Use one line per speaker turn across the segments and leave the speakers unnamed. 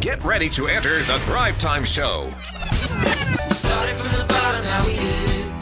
Get ready to enter the Thrivetime Show.
We started from the bottom, now we here.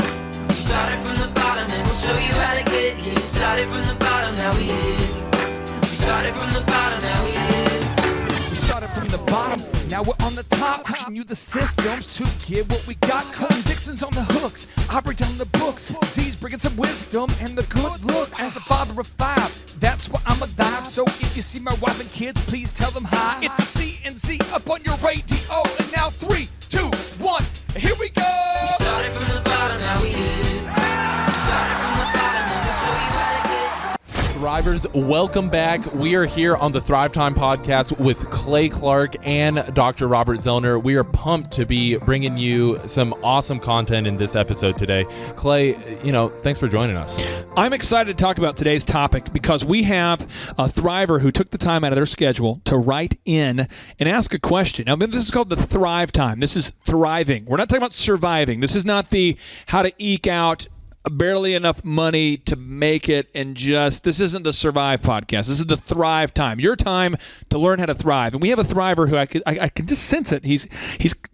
We started from the bottom and we'll show you how to get here. Started from the bottom, now we here. We started from the bottom, now we here.
We started from the bottom, now we're on the top. Teaching you the systems to get what we got. Colton Dixon's on the hooks, I break down the books. Z's bringing some wisdom and the good looks. As the father of five, that's why I'm a dive. So if you see my wife and kids, please tell them hi. It's the CNC up on your radio. And now 3, 2, 1, here we go.
We started from the bottom, now we here. We started from the bottom and we'll show you how to get.
Thrivers, welcome back. We are here on the Thrivetime podcast with Clay Clark and Dr. Robert Zellner. We are pumped to be bringing you some awesome content in this episode today. Clay, thanks for joining us.
I'm excited to talk about today's topic because we have a Thriver who took the time out of their schedule to write in and ask a question. Now, this is called the Thrive Time. This is thriving. We're not talking about surviving. This is not the how to eke out barely enough money to make it and this isn't the Survive podcast. This is the Thrive Time. Your time to learn how to thrive. And we have a Thriver who I can just sense it. He's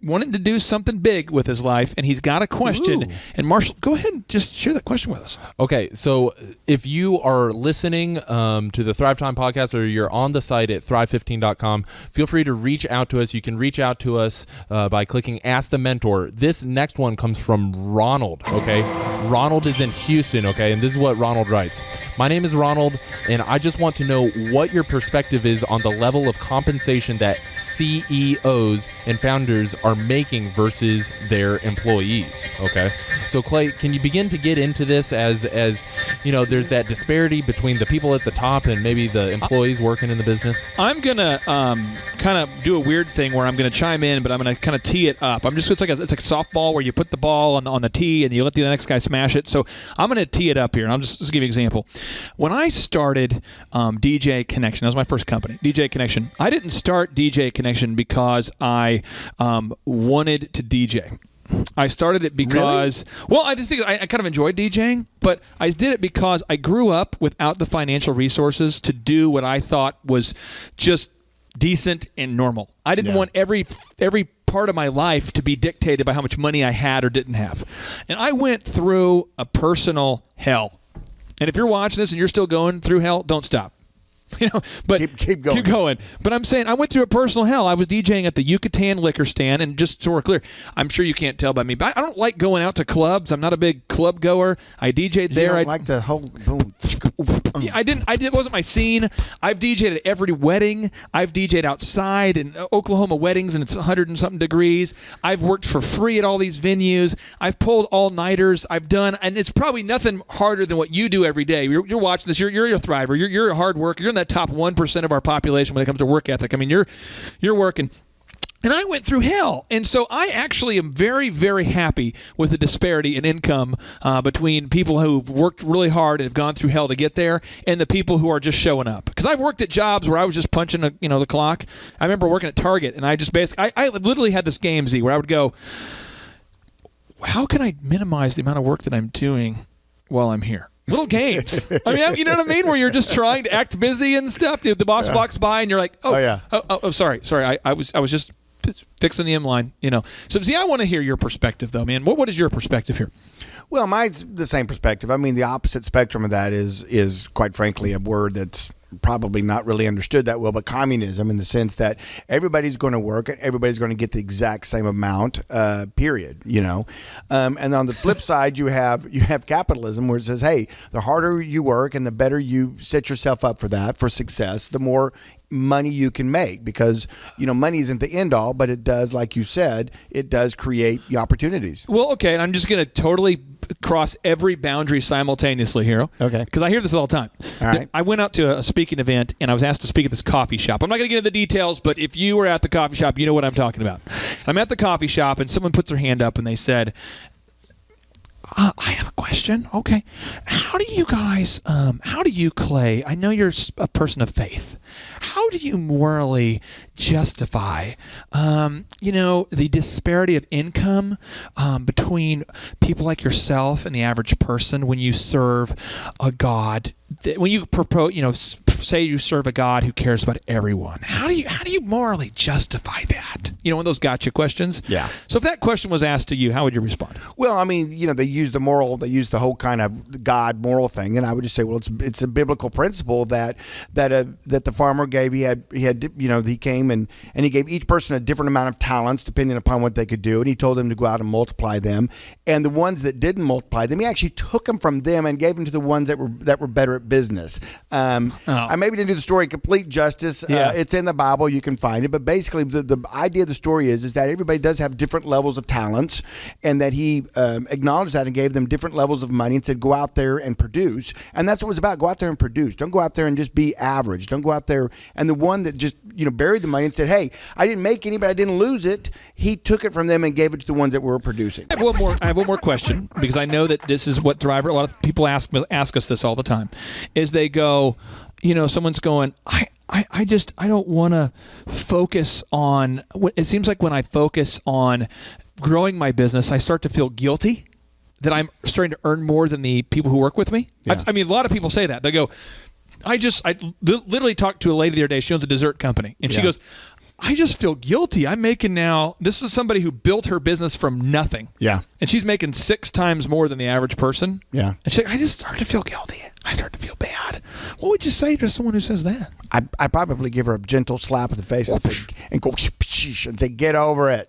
wanting to do something big with his life, and he's got a question. Ooh. And Marshall, go ahead and just share that question with us.
Okay, so if you are listening to the Thrive Time podcast or you're on the site at thrive15.com, feel free to reach out to us. You can reach out to us by clicking Ask the Mentor. This next one comes from Ronald, okay? Ronald is in Houston, okay? And this is what Ronald writes. My name is Ronald, and I just want to know what your perspective is on the level of compensation that CEOs and founders are making versus their employees, okay? So, Clay, can you begin to get into this as there's that disparity between the people at the top and maybe the employees working in the business?
I'm going to kind of do a weird thing where I'm going to chime in, but I'm going to kind of tee it up. It's like softball where you put the ball on the tee and you let the next guy smash it. So I'm going to tee it up here, and I'll just give you an example. When I started DJ Connection, that was my first company, DJ Connection. I didn't start DJ Connection because I wanted to DJ. I started it because, well, I just think I kind of enjoyed DJing, but I did it because I grew up without the financial resources to do what I thought was just decent and normal. I didn't want every part of my life to be dictated by how much money I had or didn't have. And I went through a personal hell. And if you're watching this and you're still going through hell, don't stop. But
keep going.
Keep going. But I'm saying I went through a personal hell. I was DJing at the Yucatan liquor stand, and just so we're clear, I'm sure you can't tell by me, but I don't like going out to clubs. I'm not a big club goer. I DJ'd there.
You don't like the whole boom.
Yeah, I didn't. It wasn't my scene. I've DJ'd at every wedding. I've DJ'd outside in Oklahoma weddings, and it's 100 and something degrees. I've worked for free at all these venues. I've pulled all-nighters. I've done, and it's probably nothing harder than what you do every day. You're watching this. You're a thriver. You're a hard worker. You're in that top 1% of our population when it comes to work ethic. I mean, you're working. And I went through hell. And so I actually am very, very happy with the disparity in income between people who've worked really hard and have gone through hell to get there and the people who are just showing up. Because I've worked at jobs where I was just punching the clock. I remember working at Target, and I just basically, I literally had this game, Z, where I would go, how can I minimize the amount of work that I'm doing while I'm here? Little games. I mean, you know what I mean? Where you're just trying to act busy and stuff. The boss walks by and you're like, sorry. I was just fixing the M-line, So, see, I want to hear your perspective, though, man. What is your perspective here?
Well, mine's the same perspective. I mean, the opposite spectrum of that is quite frankly, a word that's probably not really understood that well, but communism, in the sense that everybody's going to work and everybody's going to get the exact same amount, period, and on the flip side, you have capitalism, where it says, hey, the harder you work and the better you set yourself up for success, the more money you can make, because money isn't the end all, but it does, like you said, it does create the opportunities.
Well, okay, and I'm just going to totally cross every boundary simultaneously here. Okay. Because I hear this all the time.
All right.
I went out to a speaking event, and I was asked to speak at this coffee shop. I'm not going to get into the details, but if you were at the coffee shop, you know what I'm talking about. I'm at the coffee shop, and someone puts their hand up, and they said, I have a question. Okay. How do you, Clay, I know you're a person of faith. How do you morally justify, the disparity of income between people like yourself and the average person when you serve a God, when you propose, say you serve a God who cares about everyone. How do you morally justify that? One of those gotcha questions.
Yeah.
So if that question was asked to you, how would you respond?
Well, I mean, they use the whole kind of God moral thing, and I would just say, well, it's a biblical principle that the farmer gave. He came and he gave each person a different amount of talents depending upon what they could do, and he told them to go out and multiply them. And the ones that didn't multiply them, he actually took them from them and gave them to the ones that were better at business. I maybe didn't do the story complete justice. It's in the Bible, you can find it, but basically the idea of the story is that everybody does have different levels of talents, and that he acknowledged that and gave them different levels of money and said, go out there and produce. And that's what it was about. Go out there and produce. Don't go out there and just be average. Don't go out there. And the one that just buried the money and said, hey, I didn't make any, but I didn't lose it, he took it from them and gave it to the ones that were producing.
I have one more question, because I know that this is what Thriver, a lot of people ask us this all the time, is they go, someone's going, I don't want to focus on, it seems like when I focus on growing my business, I start to feel guilty that I'm starting to earn more than the people who work with me. Yeah. I mean, a lot of people say that. They go, I literally talked to a lady the other day. She owns a dessert company, and she goes, I just feel guilty. I'm making now, this is somebody who built her business from nothing. Yeah. And she's making 6 times more than the average person. Yeah. And she's like, I just start to feel guilty. I start to feel bad. What would you say to someone who says that?
I probably give her a gentle slap in the face and go, and say, get over it.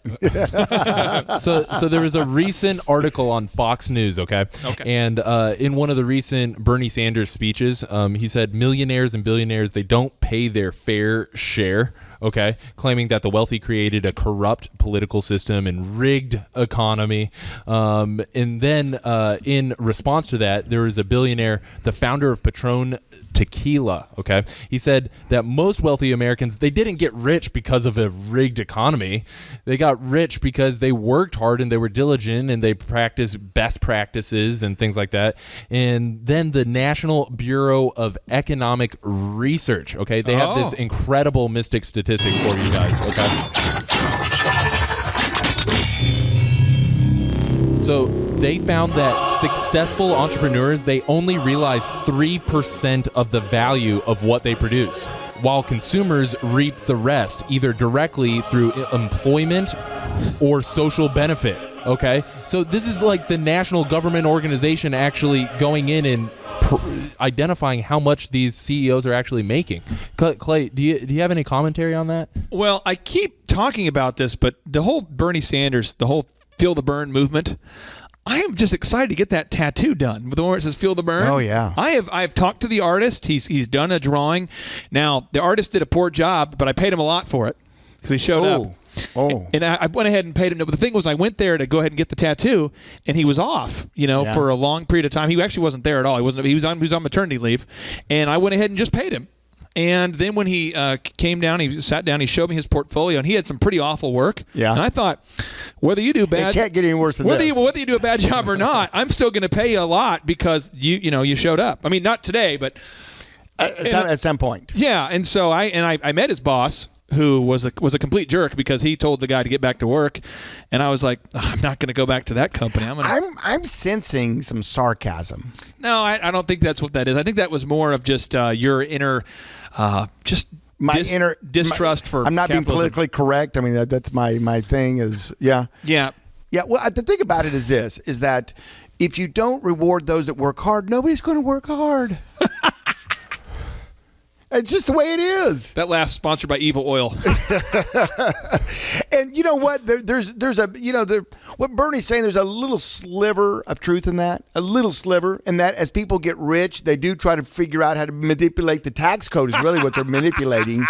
So there was a recent article on Fox News, okay? And in one of the recent Bernie Sanders speeches, he said millionaires and billionaires, they don't pay their fair share, okay? Claiming that the wealthy created a corrupt political system and rigged economy. And then in response to that, there was a billionaire, the founder of Patron Tequila, okay? He said that most wealthy Americans, they didn't get rich because of a rigged economy. They got rich because they worked hard and they were diligent and they practiced best practices and things like that. And then the National Bureau of Economic Research, okay? They have this incredible mystic statistic for you guys, okay? So they found that successful entrepreneurs, they only realize 3% of the value of what they produce, while consumers reap the rest, either directly through employment or social benefit, okay? So this is like the national government organization actually going in and identifying how much these CEOs are actually making. Clay, do you have any commentary on that?
Well, I keep talking about this, but the whole Bernie Sanders, the whole Feel the Burn movement, I am just excited to get that tattoo done. The one where it says "Feel the Burn."
Oh yeah.
I've talked to the artist. He's done a drawing. Now the artist did a poor job, but I paid him a lot for it because he showed up. And I went ahead and paid him. But the thing was, I went there to go ahead and get the tattoo, and he was off, for a long period of time. He actually wasn't there at all. He was on maternity leave, and I went ahead and just paid him. And then when he came down, he sat down, he showed me his portfolio, and he had some pretty awful work. Yeah. And I thought, whether you do bad,
it can't get any worse than this.
Whether you do a bad job or not, I'm still going to pay you a lot because you showed up. I mean, not today, but
at some point.
Yeah. And so I met his boss, who was a complete jerk because he told the guy to get back to work, and I was like, I'm not going to go back to that company.
I'm sensing some sarcasm.
No, I don't think that's what that is. I think that was more of just your inner, distrust for.
I'm not
capitalism.
being politically correct. I mean, that's my thing. Is yeah. Well, the thing about it is that if you don't reward those that work hard, nobody's going to work hard. It's just the way it is.
That laugh sponsored by Evil Oil.
And you know what? There's what Bernie's saying. There's a little sliver of truth in that. A little sliver, and that as people get rich, they do try to figure out how to manipulate the tax code. Is really what they're manipulating.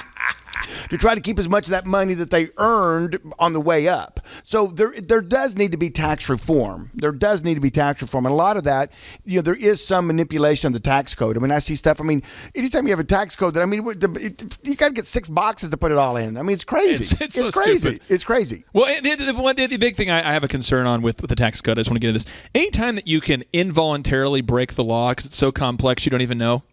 To try to keep as much of that money that they earned on the way up. So there does need to be tax reform. There does need to be tax reform. And a lot of that, there is some manipulation of the tax code. I mean, I see stuff. I mean, anytime you have a tax code, you got to get 6 boxes to put it all in. I mean, it's crazy. It's so crazy. Stupid. It's crazy.
Well, the big thing I have a concern on with the tax code, I just want to get into this. Anytime that you can involuntarily break the law because it's so complex you don't even know,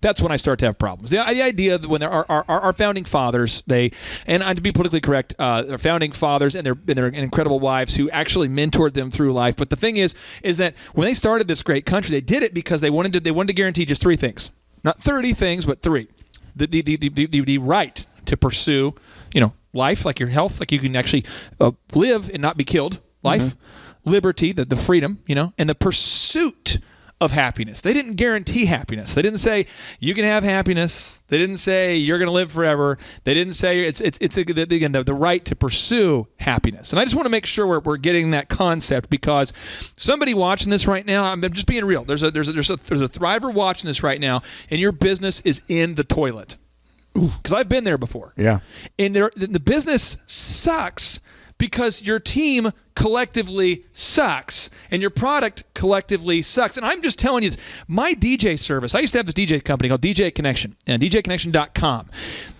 that's when I start to have problems. The idea that when there are our founding fathers, and to be politically correct, their founding fathers and their incredible wives who actually mentored them through life. But the thing is that when they started this great country, they did it because they wanted to guarantee just 3 things, not 30 things, but 3. the right to pursue, life, like your health, like you can actually live and not be killed, life, liberty, the freedom, and the pursuit of happiness. They didn't guarantee happiness. They didn't say you can have happiness. They didn't say you're going to live forever. They didn't say it's again the right to pursue happiness. And I just want to make sure we're getting that concept, because somebody watching this right now, I'm just being real. There's a thriver watching this right now, and your business is in the toilet. Because I've been there before.
Yeah.
And the business sucks because your team collectively sucks and your product collectively sucks. And I'm just telling you this. My DJ service, I used to have this DJ company called DJ Connection, and DJConnection.com.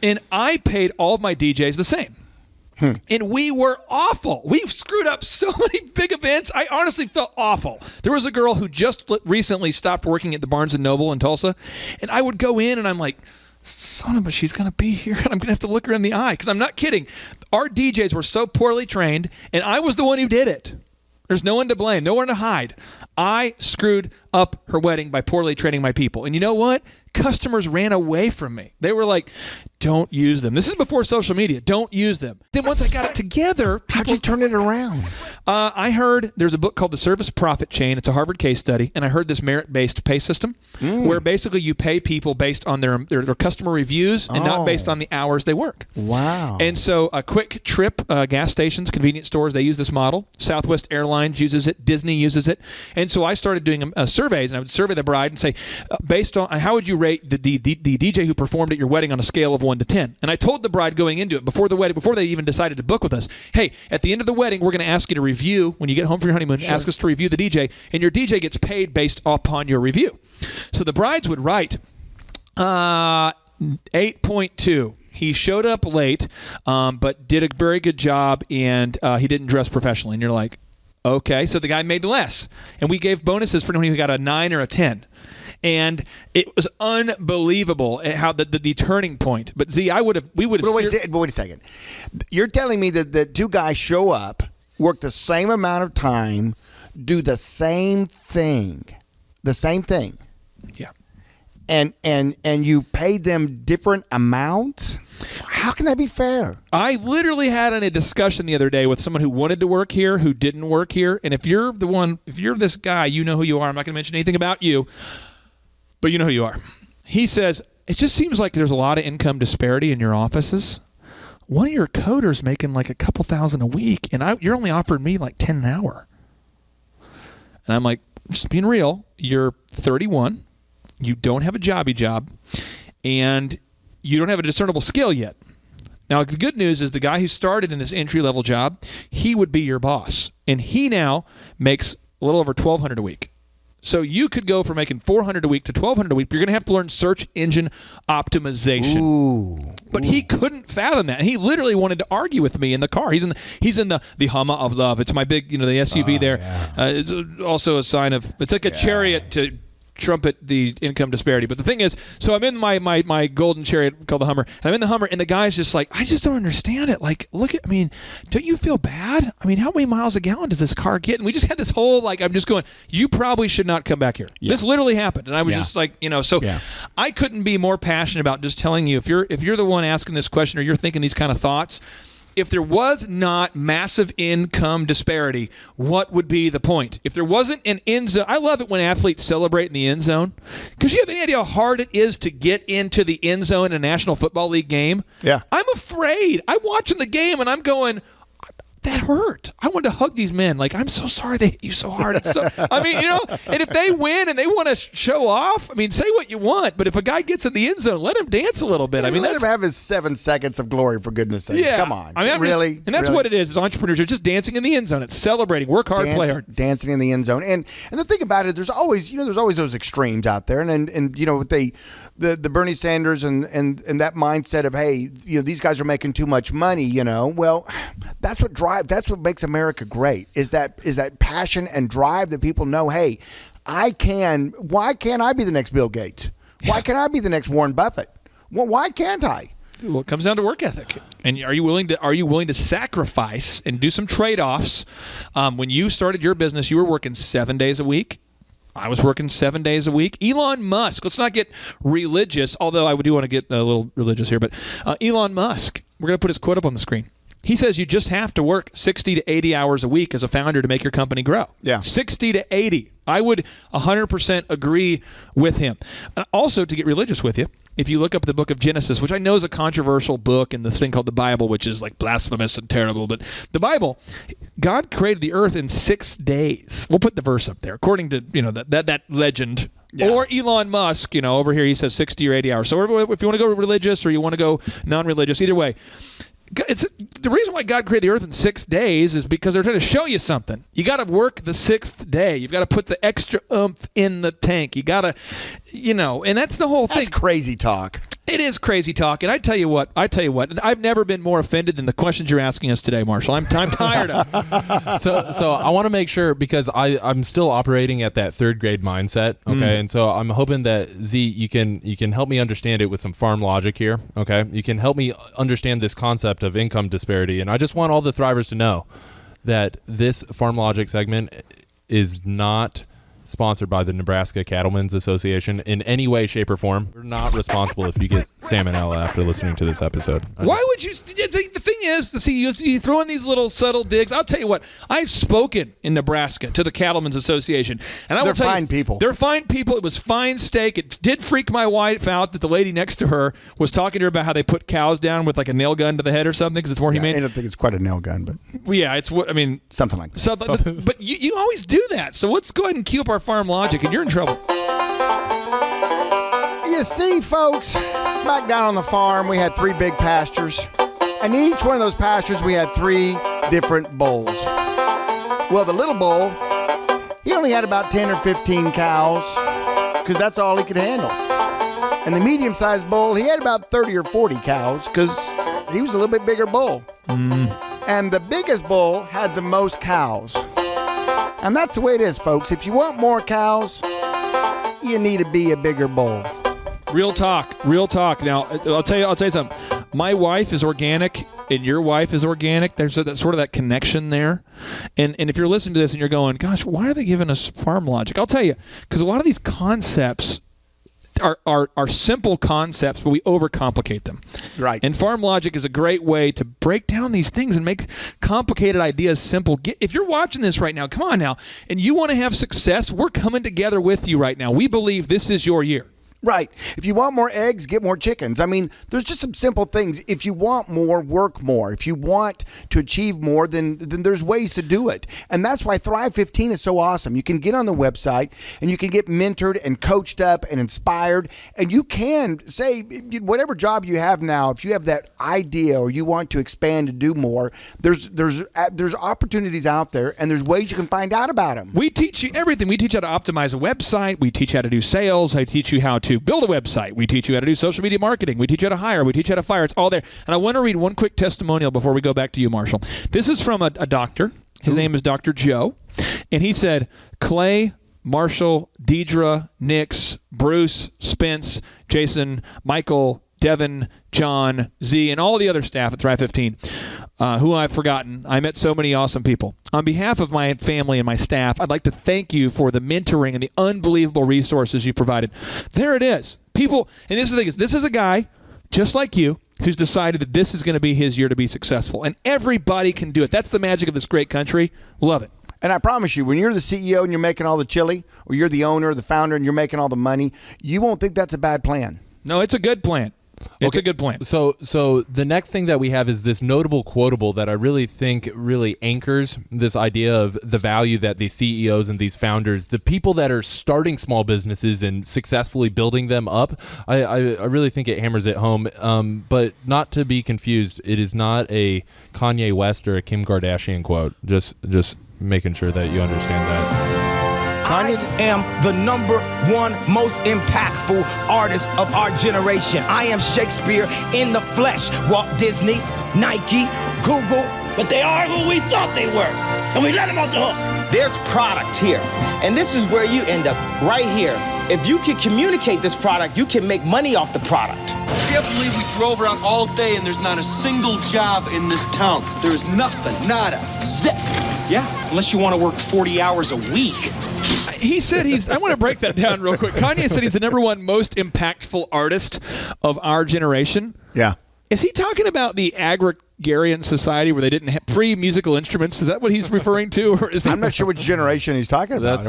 And I paid all of my DJs the same. And we were awful. We've screwed up so many big events. I honestly felt awful. There was a girl who just recently stopped working at the Barnes & Noble in Tulsa. And I would go in and I'm like, son of a, she's going to be here, and I'm going to have to look her in the eye, because I'm not kidding. Our DJs were so poorly trained, and I was the one who did it. There's no one to blame, no one to hide. I screwed up her wedding by poorly training my people. And you know what? Customers ran away from me. They were like, don't use them. This is before social media. Don't use them. Then once I got it together,
how'd you turn it around?
I heard there's a book called The Service Profit Chain. It's a Harvard case study. And I heard this merit-based pay system where basically you pay people based on their customer reviews and not based on the hours they work.
Wow.
And so a Quick Trip, gas stations, convenience stores, they use this model. Southwest Airlines uses it. Disney uses it. And so I started doing surveys, and I would survey the bride and say, based on how would you rate the DJ who performed at your wedding on a scale of 1 to 10? And I told the bride going into it before the wedding, before they even decided to book with us, hey, at the end of the wedding, we're going to ask you to review, when you get home for your honeymoon, ask us to review the DJ, and your DJ gets paid based upon your review. So the brides would write 8.2. He showed up late, but did a very good job, and he didn't dress professionally. And you're like, okay, so the guy made less. And we gave bonuses for anyone who got a 9 or a 10. And it was unbelievable how the turning point. But Z, we would have.
But wait a second. You're telling me that the two guys show up, work the same amount of time, do the same thing,
Yeah.
and you paid them different amounts? How can that be fair?
I literally had a discussion the other day with someone who wanted to work here, who didn't work here. And if you're this guy, you know who you are. I'm not going to mention anything about you, but you know who you are. He says, it just seems like there's a lot of income disparity in your offices. One of your coders making like a couple thousand a week, and you're only offering me like 10 an hour. And I'm like, just being real, you're 31, you don't have a jobby job, and you don't have a discernible skill yet. Now, the good news is the guy who started in this entry-level job, he would be your boss, and he now makes a little over $1,200 a week. So you could go from making $400 a week to $1,200 a week. But you're going to have to learn search engine optimization.
Ooh.
But he couldn't fathom that. And he literally wanted to argue with me in the car. He's in the Hummer of love. It's my big, the SUV there. Yeah. It's also a sign of, it's like a chariot to trumpet the income disparity. But the thing is, so I'm in my golden chariot called the Hummer, and I'm in the Hummer, and the guy's just like, I just don't understand it. Like, don't you feel bad? How many miles a gallon does this car get? And we just had this whole, I'm just going, you probably should not come back here. Yeah. This literally happened. And I was just like, so I couldn't be more passionate about just telling you, if you're the one asking this question or you're thinking these kind of thoughts, if there was not massive income disparity, what would be the point? If there wasn't an end zone, I love it when athletes celebrate in the end zone, because you have any idea how hard it is to get into the end zone in a National Football League game? Yeah. I'm afraid. I'm watching the game and I'm going, that hurt. I wanted to hug these men. Like, I'm so sorry they hit you so hard. It's so, and if they win and they want to show off, say what you want. But if a guy gets in the end zone, let him dance a little bit.
Let him have his 7 seconds of glory, for goodness sake.
Yeah.
Come on.
Really? And that's what it is entrepreneurs. They're just dancing in the end zone. It's celebrating. Work hard, play hard.
Dancing in the end zone. And the thing about it, there's always those extremes out there. And the Bernie Sanders and that mindset of, hey, these guys are making too much money, Well, that's what makes America great, is that passion and drive that people know, hey, why can't I be the next Bill Gates? Why can't I be the next Warren Buffett? Well, why can't I?
Well, it comes down to work ethic. And are you willing to sacrifice and do some trade-offs? When you started your business, you were working 7 days a week. I was working 7 days a week. Elon Musk, let's not get religious, although I do want to get a little religious here, but Elon Musk, we're going to put his quote up on the screen. He says you just have to work 60 to 80 hours a week as a founder to make your company grow.
Yeah.
60 to 80. I would 100% agree with him. Also, to get religious with you, if you look up the book of Genesis, which I know is a controversial book, and this thing called the Bible, which is like blasphemous and terrible, but the Bible, God created the earth in 6 days. We'll put the verse up there, according to that legend. Yeah. Or Elon Musk, over here he says 60 or 80 hours. So if you want to go religious or you want to go non-religious, either way, it's the reason why God created the earth in 6 days is because they're trying to show you something. You got to work the 6th day. You've got to put the extra oomph in the tank. You got to, and that's the whole thing.
That's crazy talk.
It is crazy talk, and I tell you what, I've never been more offended than the questions you're asking us today, Marshall. I'm tired of it.
So I want to make sure, because I'm still operating at that third grade mindset, okay? And so I'm hoping that Z, you can help me understand it with some farm logic here, okay? You can help me understand this concept of income disparity, and I just want all the Thrivers to know that this farm logic segment is not sponsored by the Nebraska Cattlemen's Association in any way, shape, or form. We're not responsible if you get salmonella after listening to this episode.
Why would you? The thing is, you throw in these little subtle digs. I'll tell you what, I've spoken in Nebraska to the Cattlemen's Association, and I will tell you,
they're fine people.
They're fine people. It was fine steak. It did freak my wife out that the lady next to her was talking to her about how they put cows down with like a nail gun to the head or something because it's more humane.
I don't think it's quite a nail gun, but
yeah, it's what I mean.
Something like that.
But you always do that. So let's go ahead and cue up our farm logic, and you're in trouble.
You see, folks, back down on the farm, we had 3 big pastures. And in each one of those pastures, we had 3 different bulls. Well, the little bull, he only had about 10 or 15 cows because that's all he could handle. And the medium-sized bull, he had about 30 or 40 cows because he was a little bit bigger bull. And the biggest bull had the most cows. And that's the way it is, folks. If you want more cows, you need to be a bigger bull.
Real talk. Now, I'll tell you something. My wife is organic, and your wife is organic. There's that connection there. And if you're listening to this and you're going, gosh, why are they giving us farm logic? I'll tell you, because a lot of these concepts are simple concepts, but we overcomplicate them.
Right.
And farm logic is a great way to break down these things and make complicated ideas simple. If you're watching this right now, come on now, and you want to have success, we're coming together with you right now. We believe this is your year.
Right. If you want more eggs, get more chickens. I mean, there's just some simple things. If you want more, work more. If you want to achieve more, then there's ways to do it. And that's why Thrive 15 is so awesome. You can get on the website and you can get mentored and coached up and inspired. And you can say, whatever job you have now, if you have that idea or you want to expand and do more, there's opportunities out there and there's ways you can find out about them.
We teach you everything. We teach you how to optimize a website. We teach you how to do sales. I teach you how to build a website. We teach you how to do social media marketing. We teach you how to hire. We teach you how to fire. It's all there. And I want to read one quick testimonial before we go back to you, Marshall. This is from a doctor. His name is Dr. Joe. And he said, Clay, Marshall, Deidre, Nix, Bruce, Spence, Jason, Michael, Devin, John, Z, and all the other staff at Thrive 15, who I've forgotten. I met so many awesome people. On behalf of my family and my staff, I'd like to thank you for the mentoring and the unbelievable resources you provided. There it is. People, and this is the thing, this is a guy just like you who's decided that this is going to be his year to be successful. And everybody can do it. That's the magic of this great country. Love it.
And I promise you, when you're the CEO and you're making all the chili, or you're the owner or the founder and you're making all the money, you won't think that's a bad plan.
No, it's a good plan. It's a good plan.
So the next thing that we have is this notable quotable that I really think really anchors this idea of the value that these CEOs and these founders, the people that are starting small businesses and successfully building them up, I really think it hammers it home. But not to be confused, it is not a Kanye West or a Kim Kardashian quote. Just making sure that you understand that.
I am the #1 most impactful artist of our generation. I am Shakespeare in the flesh. Walt Disney, Nike, Google.
But they are who we thought they were, and we let them off the hook.
There's product here, and this is where you end up, right here. If you can communicate this product, you can make money off the product.
I can't believe we drove around all day and there's not a single job in this town. There's nothing, nada, zip.
Yeah, unless you want to work 40 hours a week.
He said I want to break that down real quick. Kanye said he's the number one most impactful artist of our generation.
Yeah.
Is he talking about the agrarian society where they didn't have free musical instruments? Is that what he's referring to? Or is he
I'm not sure which generation he's talking about.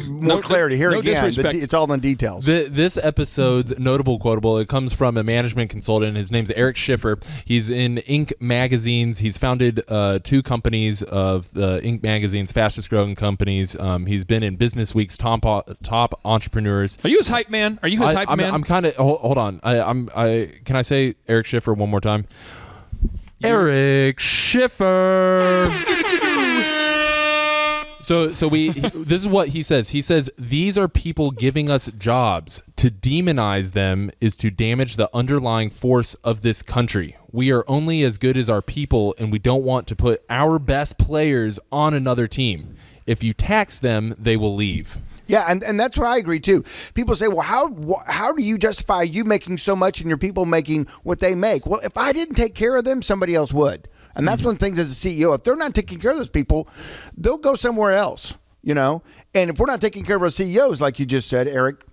More clarity. Here again, it's all in the details.
This episode's notable quotable, it comes from a management consultant. His name's Eric Schiffer. He's in Inc. magazines. He's founded 2 companies of the Inc. magazine's fastest growing companies. He's been in Business Week's top entrepreneurs.
Are you his hype man? Are you his hype man?
I'm kind of hold on. Can I say Eric Schiffer one more time? Eric Schiffer. So this is what he says. He says, these are people giving us jobs. To demonize them is to damage the underlying force of this country. We are only as good as our people, and we don't want to put our best players on another team. If you tax them, they will leave.
Yeah, and that's what I agree too. People say, well, how do you justify you making so much and your people making what they make? Well, if I didn't take care of them, somebody else would. And that's one of the things as a CEO, if they're not taking care of those people, they'll go somewhere else, And if we're not taking care of our CEOs, like you just said, Eric,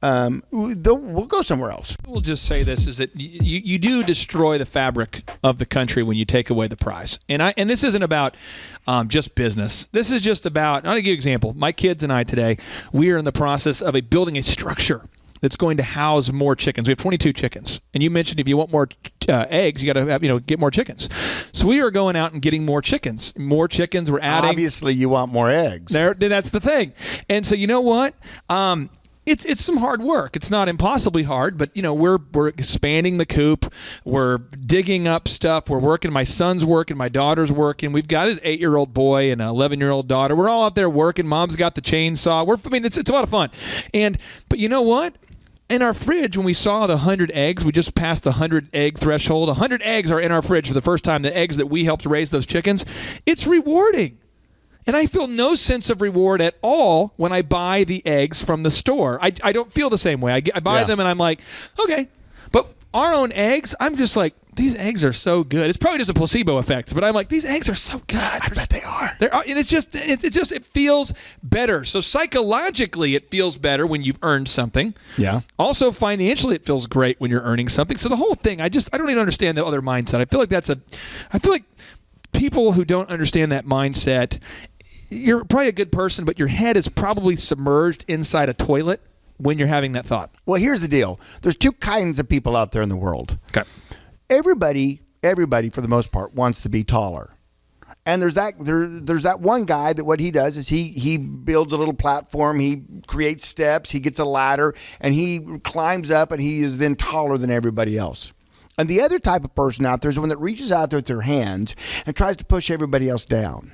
we'll go somewhere else.
We'll just say this, is that you do destroy the fabric of the country when you take away the prize. And this isn't about just business. This is just about, I'll give you an example. My kids and I today, we are in the process of building a structure that's going to house more chickens. We have 22 chickens. And you mentioned if you want more eggs, you got to get more chickens. So we are going out and getting more chickens. More chickens, we're adding.
Obviously, you want more eggs.
That's the thing. And so you know what? It's some hard work. It's not impossibly hard, but we're expanding the coop. We're digging up stuff. We're working. My son's working. My daughter's working. We've got this 8-year-old boy and an 11-year-old daughter. We're all out there working. Mom's got the chainsaw. It's a lot of fun. But you know what? In our fridge, when we saw the 100 eggs, we just passed the 100 egg threshold. 100 eggs are in our fridge for the first time. The eggs that we helped raise those chickens. It's rewarding. And I feel no sense of reward at all when I buy the eggs from the store. I don't feel the same way. I buy them and I'm like, okay. But our own eggs, I'm just like, these eggs are so good. It's probably just a placebo effect, but I'm like, these eggs are so good. I bet they are. And it feels better. So psychologically, it feels better when you've earned something.
Yeah.
Also, financially, it feels great when you're earning something. So the whole thing, I don't even understand the other mindset. I feel like people who don't understand that mindset, you're probably a good person, but your head is probably submerged inside a toilet when you're having that thought.
Well, here's the deal. There's 2 kinds of people out there in the world.
Okay.
Everybody for the most part wants to be taller. And there's that one guy that what he does is he builds a little platform, he creates steps, he gets a ladder, and he climbs up and he is then taller than everybody else. And the other type of person out there is one that reaches out there with their hands and tries to push everybody else down.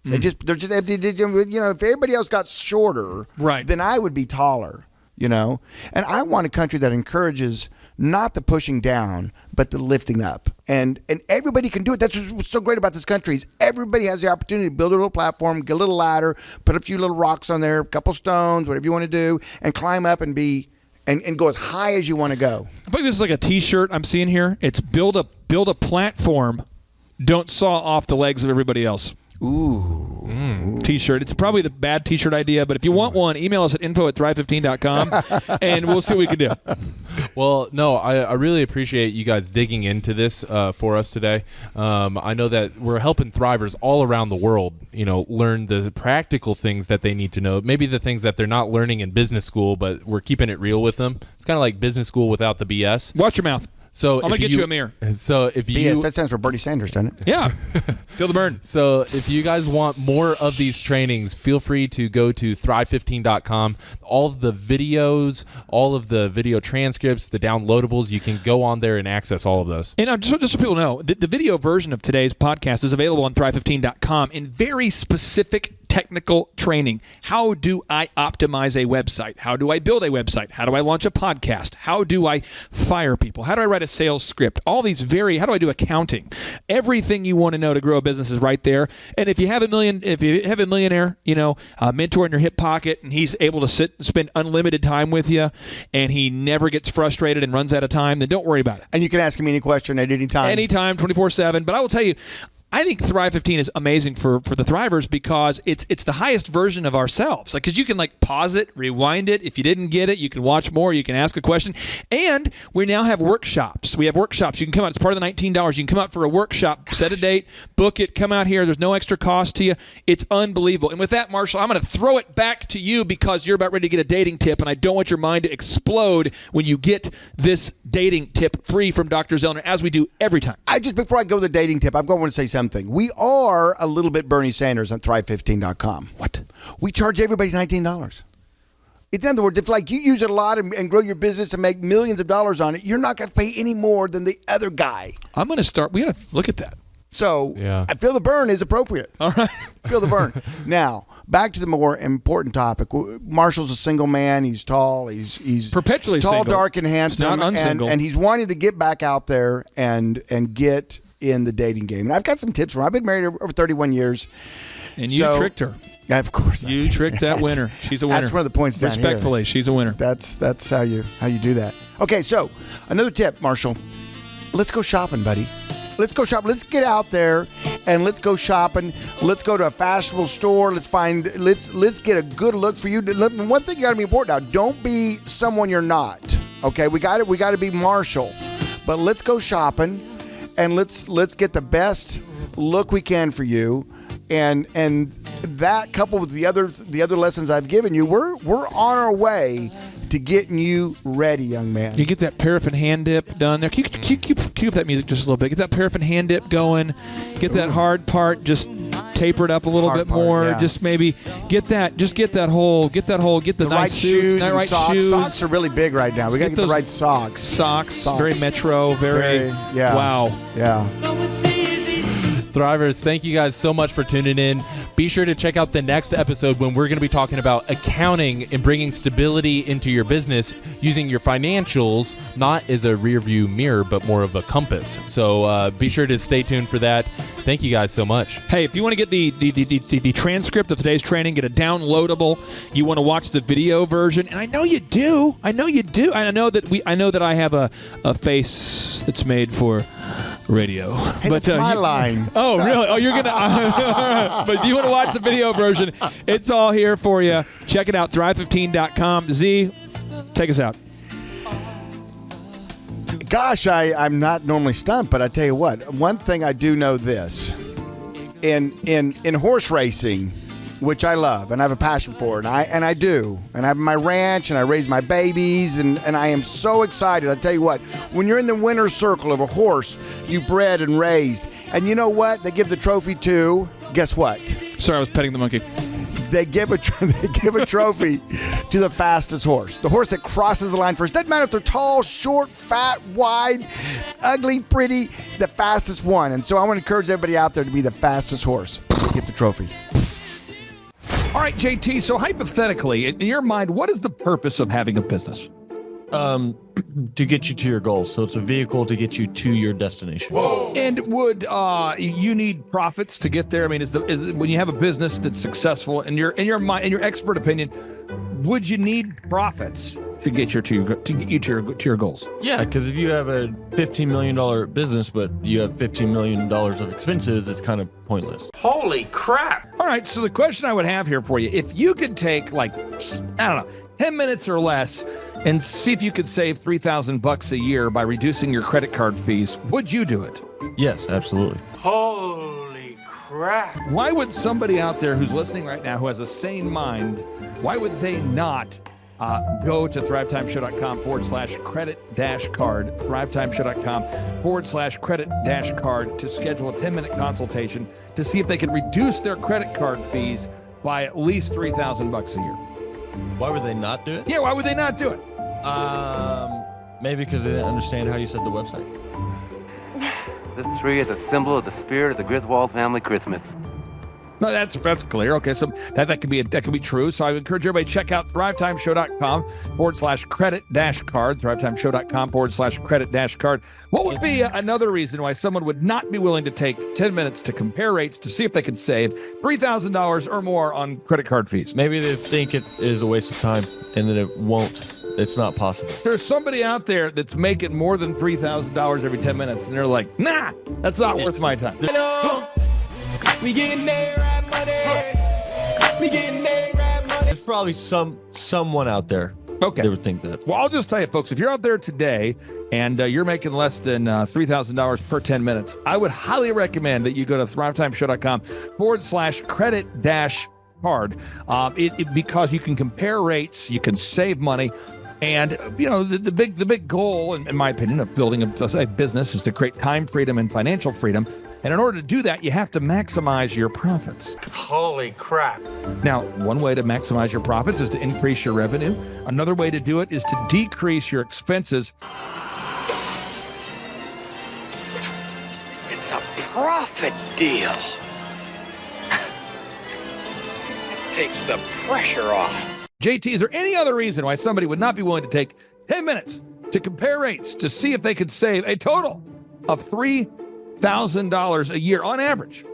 If everybody else got shorter,
right,
then I would be taller, And I want a country that encourages not the pushing down, but the lifting up. And everybody can do it. That's what's so great about this country is everybody has the opportunity to build a little platform, get a little ladder, put a few little rocks on there, a couple stones, whatever you want to do, and climb up and go as high as you want to go.
I think this is like a T-shirt I'm seeing here. It's build a platform, don't saw off the legs of everybody else.
Ooh.
T-shirt. It's probably the bad T-shirt idea, but if you want one, email us at info@thrive15.com and we'll see what we can do.
Well, no, I really appreciate you guys digging into this for us today. I know that we're helping thrivers all around the world, learn the practical things that they need to know. Maybe the things that they're not learning in business school, but we're keeping it real with them. It's kind of like business school without the BS.
Watch your mouth.
So
I'm going to get you a mirror.
So if you...
BS, that stands for Bernie Sanders, doesn't it?
Yeah. Feel the burn.
So if you guys want more of these trainings, feel free to go to thrive15.com. All of the videos, all of the video transcripts, the downloadables, you can go on there and access all of those.
And just so people know, the video version of today's podcast is available on thrive15.com in very specific technical training. How do I optimize a website? How do I build a website? How do I launch a podcast? How do I fire people? How do I write a sales script? All these how do I do accounting? Everything you want to know to grow a business is right there. And if you have a millionaire, mentor in your hip pocket, and he's able to sit and spend unlimited time with you, and he never gets frustrated and runs out of time, then don't worry about it.
And you can ask him any question at any time.
Anytime, 24/7. But I will tell you, I think Thrive 15 is amazing for the Thrivers because it's the highest version of ourselves. Like, because you can like pause it, rewind it. If you didn't get it, you can watch more. You can ask a question. And we now have workshops. We have workshops. You can come out. It's part of the $19. You can come out for a workshop, set a date, book it, come out here. There's no extra cost to you. It's unbelievable. And with that, Marshall, I'm going to throw it back to you because you're about ready to get a dating tip, and I don't want your mind to explode when you get this dating tip free from Dr. Zellner, as we do every time.
Before I go to the dating tip, I'm going to say something. We are a little bit Bernie Sanders on Thrive15.com.
What?
We charge everybody $19. In other words, if like you use it a lot and grow your business and make millions of dollars on it, you're not going to pay any more than the other guy.
I'm going to start. We got to look at that.
So I feel the burn is appropriate.
All right.
Feel the burn. Now, back to the more important topic. Marshall's a single man. He's tall. He's
perpetually
tall,
single.
dark, and handsome.
Not unsingle.
And he's wanting to get back out there and get in the dating game. And I've got some tips for him. I've been married over 31 years.
And you tricked her.
Yeah, of course.
You tricked that winner. She's a winner.
That's one of the points down here.
Respectfully, she's a winner.
That's how you do that. Okay, so another tip, Marshall. Let's go shopping, buddy. Let's go shopping. Let's get out there and let's go shopping. Let's go to a fashionable store. Let's get a good look for you. One thing you got to be important now. Don't be someone you're not. Okay, we got to be Marshall. But let's go shopping and let's get the best look we can for you. And that coupled with the other lessons I've given you, we're on our way to getting you ready, young man.
You get that paraffin hand dip done there. Keep up that music just a little bit. Get that paraffin hand dip going. Get that hard part just taper it up a little bit more. Yeah. Just maybe get the nice
right shoes,
right
socks.
shoes.
Socks are really big right now. We got to get the right socks.
Socks. Very metro. Very wow.
Yeah.
Thrivers, thank you guys so much for tuning in. Be sure to check out the next episode when we're going to be talking about accounting and bringing stability into your business using your financials, not as a rear view mirror, but more of a compass. So be sure to stay tuned for that. Thank you guys so much.
Hey, if you want to get the transcript of today's training, get a downloadable, you want to watch the video version, and I know you do. I know that I have a face that's made for radio.
Hey, that's my line.
Oh, really? Oh, you're gonna. But you want to watch the video version? It's all here for you. Check it out. Thrive15.com. Z, take us out.
Gosh, I'm not normally stumped, but I tell you what. One thing I do know this: in horse racing, which I love and I have a passion for it, and I do, and I have my ranch and I raise my babies, and I am so excited. I tell you what, when you're in the winner's circle of a horse you bred and raised, and you know what they give the trophy to? Guess what?
Sorry, I was petting the monkey.
They give a trophy to the fastest horse, the horse that crosses the line first. Doesn't matter if they're tall, short, fat, wide, ugly, pretty, the fastest one. And so I want to encourage everybody out there to be the fastest horse. Get the trophy.
All right, JT, so hypothetically, in your mind, what is the purpose of having a business?
To get you to your goals. So it's a vehicle to get you to your destination.
Whoa. And would you need profits to get there? I mean, is when you have a business that's successful, in your mind, in your expert opinion, would you need profits to get you to your goals?
Yeah, because if you have a $15 million business, but you have $15 million of expenses, it's kind of pointless.
Holy crap.
All right, so the question I would have here for you, if you could take 10 minutes or less and see if you could save $3,000 a year by reducing your credit card fees, would you do it?
Yes, absolutely.
Holy crap.
Why would somebody out there who's listening right now who has a sane mind, why would they not go to thrivetimeshow.com/credit-card, thrivetimeshow.com/credit-card to schedule a 10-minute consultation to see if they can reduce their credit card fees by at least $3,000 a year.
Why would they not do it?
Yeah, why would they not do it?
Maybe because they didn't understand how you said the website.
This tree is a symbol of the spirit of the Griswold family Christmas.
No, that's clear. Okay, so that could be true. So I would encourage everybody to check out thrivetimeshow.com/credit-card, thrivetimeshow.com/credit-card. What would be another reason why someone would not be willing to take 10 minutes to compare rates to see if they could save $3,000 or more on credit card fees?
Maybe they think it is a waste of time and that it won't. It's not possible.
If there's somebody out there that's making more than $3,000 every 10 minutes and they're like, nah, that's not worth my time.
We getting that rap money. We getting that rap money.
There's probably someone out there
Okay.
that would think that.
Well, I'll just tell you, folks, if you're out there today and you're making less than $3,000 per 10 minutes, I would highly recommend that you go to thrivetimeshow.com/credit-card because you can compare rates, you can save money. And, you know, the big goal, in my opinion, of building a business is to create time freedom and financial freedom. And in order to do that, you have to maximize your profits.
Holy crap.
Now, one way to maximize your profits is to increase your revenue. Another way to do it is to decrease your expenses.
It's a profit deal. It takes the pressure off.
JT, is there any other reason why somebody would not be willing to take 10 minutes to compare rates to see if they could save a total of $3,000 a year on average?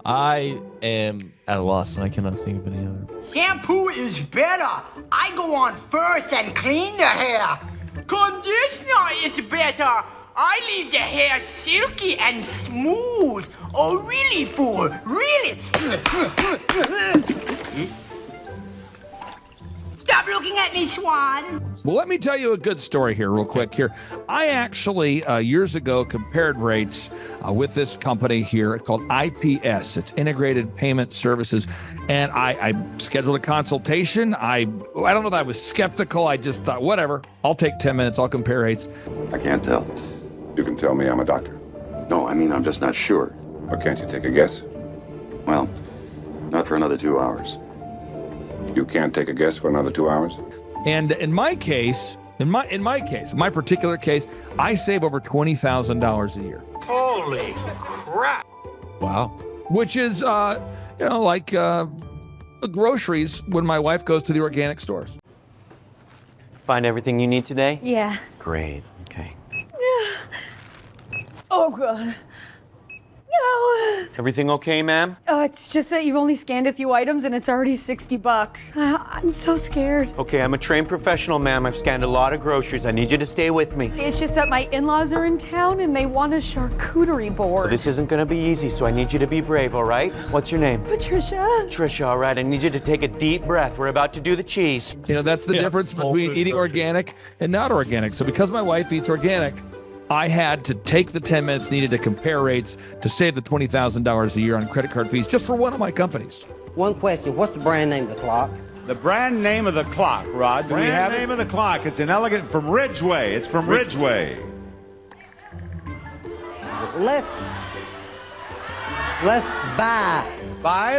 I am at a loss and I cannot think of any other.
Shampoo is better. I go on first and clean the hair. Conditioner is better. I leave the hair silky and smooth. Oh, really, fool? Really? Stop looking at me, Swan.
Well, let me tell you a good story here real quick here. I actually, years ago, compared rates with this company here. It's called IPS. It's Integrated Payment Services. And I scheduled a consultation. I don't know that I was skeptical. I just thought, whatever, I'll take 10 minutes. I'll compare rates.
I can't tell.
You can tell me I'm a doctor.
No, I mean, I'm just not sure.
Or can't you take a guess?
Well, not for another 2 hours.
You can't take a guess for another 2 hours?
And in my case, my particular case, I save over $20,000 a year.
Holy crap.
Wow. Which is, like groceries when my wife goes to the organic stores.
Find everything you need today?
Yeah.
Great. Okay.
Oh, God. No.
Everything okay, ma'am?
It's just that you've only scanned a few items and it's already $60. I'm so scared.
Okay, I'm a trained professional, ma'am. I've scanned a lot of groceries. I need you to stay with me.
It's just that my in-laws are in town and they want a charcuterie board.
Well, this isn't gonna be easy, so I need you to be brave, all right? What's your name?
Patricia.
Trisha, all right. I need you to take a deep breath. We're about to do the cheese.
You know, that's the difference between eating organic and not organic. So because my wife eats organic, I had to take the 10 minutes needed to compare rates to save the $20,000 a year on credit card fees just for one of my companies.
One question, what's the brand name of the clock?
The brand name of the clock, Rod. Do we have
Brand name of the clock. It's an elegant from Ridgeway. It's from Ridgeway.
Let's
buy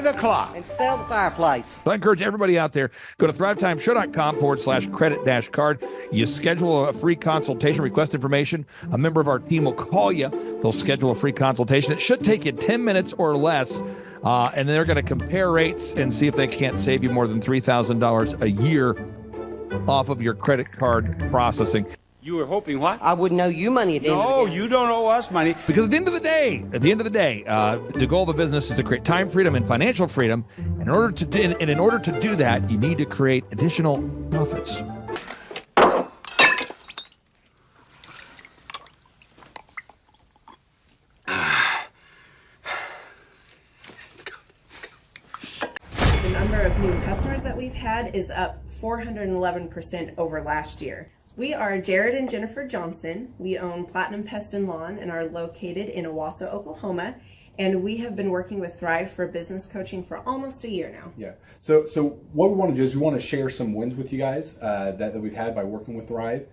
the clock
and sell the fireplace.
So I encourage everybody out there, go to thrivetimeshow.com/credit-card. You schedule a free consultation, request information. A member of our team will call you. They'll schedule a free consultation. It should take you 10 minutes or less. And they're going to compare rates and see if they can't save you more than $3,000 a year off of your credit card processing.
You were hoping what?
I wouldn't owe you money at the end of the day.
No, you don't owe us money.
Because at the end of the day, the goal of a business is to create time freedom and financial freedom. And in order to do that, you need to create additional profits.
The number of new customers that we've had is up 411% over last year. We are Jared and Jennifer Johnson. We own Platinum Pest and Lawn and are located in Owasso, Oklahoma. And we have been working with Thrive for business coaching for almost a year now.
Yeah. So what we want to do is we want to share some wins with you guys that we've had by working with Thrive.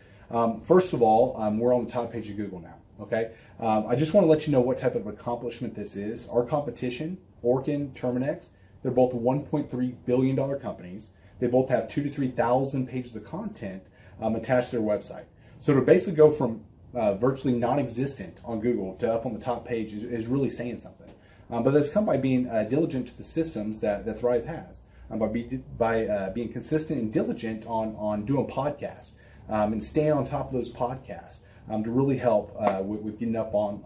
First of all, we're on the top page of Google now. Okay. I just want to let you know what type of accomplishment this is. Our competition, Orkin, Terminex, they're both $1.3 billion companies. They both have 2,000 to 3,000 pages of content attached to their website. So to basically go from virtually non-existent on Google to up on the top page is really saying something. But that's come by being diligent to the systems that Thrive has, by being consistent and diligent on doing podcasts and staying on top of those podcasts to really help with getting up on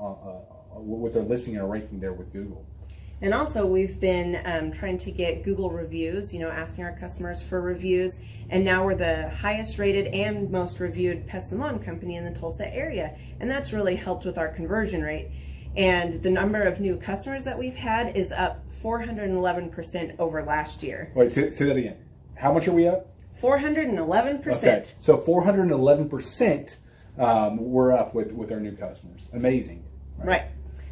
with their listing and ranking there with Google.
And also we've been trying to get Google reviews, asking our customers for reviews. And now we're the highest rated and most reviewed pest and lawn company in the Tulsa area. And that's really helped with our conversion rate. And the number of new customers that we've had is up 411% over last year.
Wait, say that again. How much are we up?
411%.
Okay, so 411% we're up with our new customers. Amazing.
Right.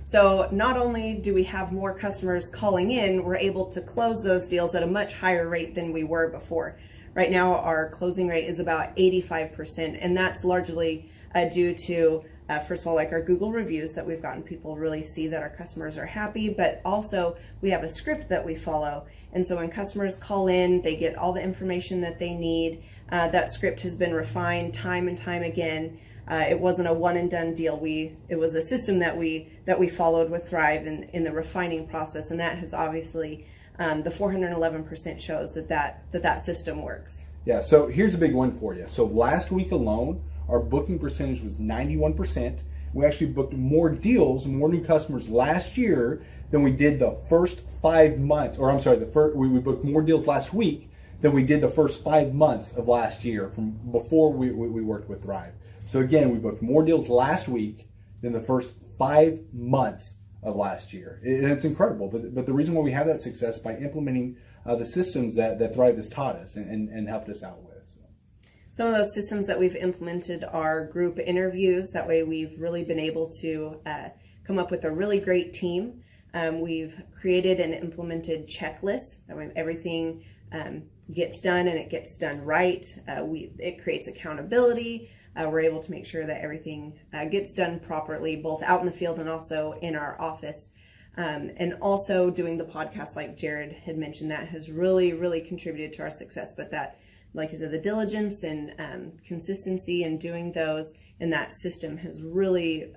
So not only do we have more customers calling in, we're able to close those deals at a much higher rate than we were before. Right now, our closing rate is about 85%, and that's largely due to, first of all, like our Google reviews that we've gotten people really see that our customers are happy, but also we have a script that we follow. And so when customers call in, they get all the information that they need. That script has been refined time and time again. It wasn't a one and done deal. It was a system that we followed with Thrive in the refining process, and that has obviously the 411% shows that system works.
Yeah. So here's a big one for you. So last week alone, our booking percentage was 91%. We actually booked more deals, more new customers last year than we did the first 5 months. Or I'm sorry, we booked more deals last week than we did the first 5 months of last year from before we worked with Thrive. So again, we booked more deals last week than the first 5 months of last year. And it's incredible. But the reason why we have that success is by implementing the systems that Thrive has taught us and helped us out with.
Some of those systems that we've implemented are group interviews. That way we've really been able to come up with a really great team. We've created and implemented checklists. That way everything gets done and it gets done right. It creates accountability. We're able to make sure that everything gets done properly, both out in the field and also in our office. And also doing the podcast, like Jared had mentioned, that has really, really contributed to our success. But that, like I said, the diligence and consistency in doing those and that system has really,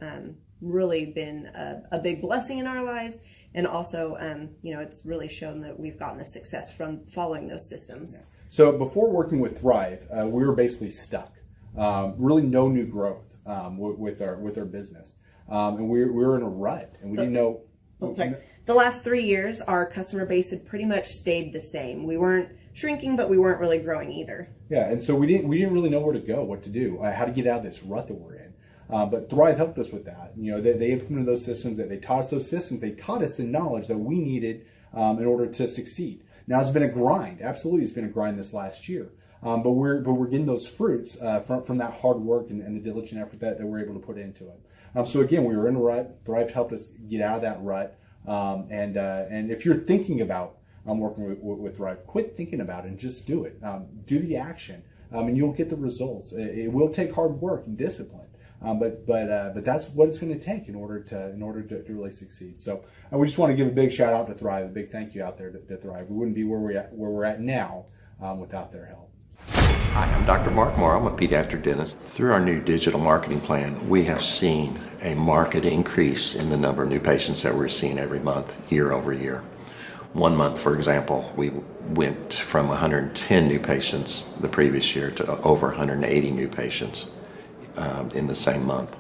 really been a big blessing in our lives. And also, it's really shown that we've gotten the success from following those systems.
Yeah. So before working with Thrive, we were basically stuck. Really no new growth with our business. And we were in a rut and we didn't know.
The last 3 years, our customer base had pretty much stayed the same. We weren't shrinking, but we weren't really growing either.
Yeah, and so we didn't really know where to go, what to do, how to get out of this rut that we're in. But Thrive helped us with that. They implemented those systems. They taught us those systems. They taught us the knowledge that we needed in order to succeed. Now it's been a grind. Absolutely, it's been a grind this last year. But we're getting those fruits from that hard work and the diligent effort that we're able to put into it. So again, we were in a rut. Thrive helped us get out of that rut. And if you're thinking about working with Thrive, quit thinking about it and just do it. Do the action, and you'll get the results. It will take hard work and discipline, but that's what it's going to take in order to really succeed. So we just want to give a big shout out to Thrive, a big thank you out there to Thrive. We wouldn't be where we're at now without their help.
Hi, I'm Dr. Mark Moore. I'm a pediatric dentist. Through our new digital marketing plan, we have seen a marked increase in the number of new patients that we're seeing every month, year over year. 1 month, for example, we went from 110 new patients the previous year to over 180 new patients in the same month.